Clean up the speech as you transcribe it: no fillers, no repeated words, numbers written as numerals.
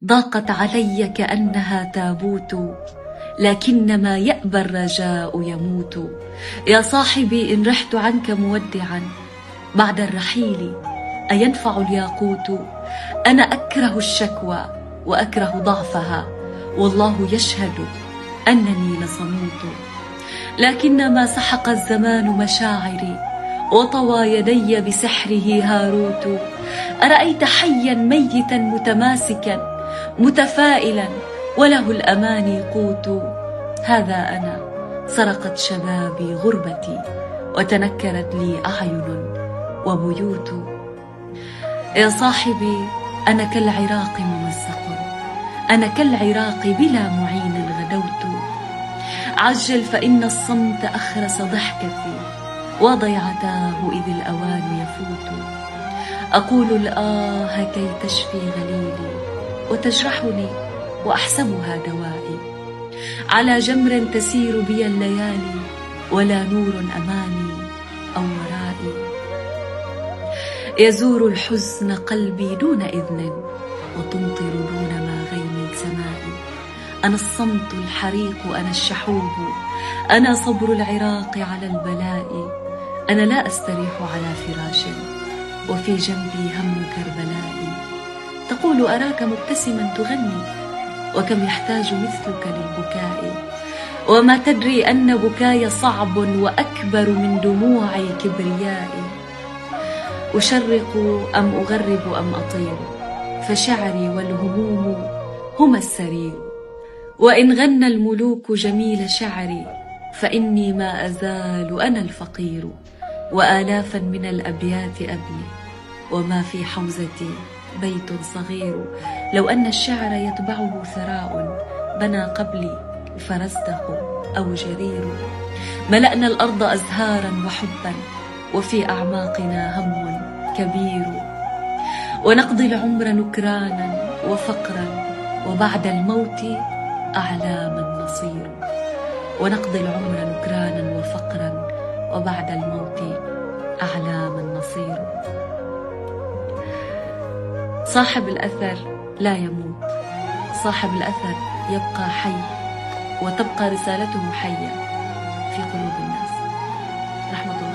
ضاقت علي كأنها تابوت، لكنما يأبى الرجاء يموت. يا صاحبي إن رحت عنك مودعا، بعد الرحيل أينفع الياقوت؟ أنا أكره الشكوى وأكره ضعفها، والله يشهد أنني لصموت. لكنما سحق الزمان مشاعري، وطوى يدي بسحره هاروت. أرأيت حيا ميتا متماسكا متفائلا، وله الأماني قوت. هذا أنا، سرقت شبابي غربتي، وتنكرت لي أعين وبيوت. يا صاحبي أنا كالعراق ممزق، أنا كالعراق بلا معين غدوت. عجل فإن الصمت أخرس ضحكتي، وضيعتاه إذ الأوان يفوت. أقول الآه كي تشفي غليلي، وتجرحني وأحسبها دوائي. على جمر تسير بي الليالي، ولا نور أمامي أو ورائي. يزور الحزن قلبي دون إذن، وتمطر دون ما غيم سمائي. أنا الصمت الحريق، أنا الشحوب، أنا صبر العراق على البلاء. أنا لا أستريح على فراش، وفي جنبي هم كربلائي. تقول أراك مبتسما تغني، وكم يحتاج مثلك للبكاء. وما تدري أن بكاي صعب وأكبر من دموع كبريائي. أشرق أم أغرب أم أطير، فشعري والهموم هما السرير. وإن غنى الملوك جميل شعري، فإني ما أزال أنا الفقير. وآلافا من الأبيات أبني، وما في حوزتي بيت صغير. لو أن الشعر يتبعه ثراء، بنى قبلي فرزدق أو جرير. ملأنا الأرض أزهارا وحبا، وفي أعماقنا هم كبير. ونقضي العمر نكرانا وفقرا، وبعد الموت أعلاما نصير. ونقضي العمر نكرانا وفقرا، وبعد الموت أعلاما نصير. صاحب الأثر لا يموت، صاحب الأثر يبقى حي، وتبقى رسالته حية في قلوب الناس. رحمة الله.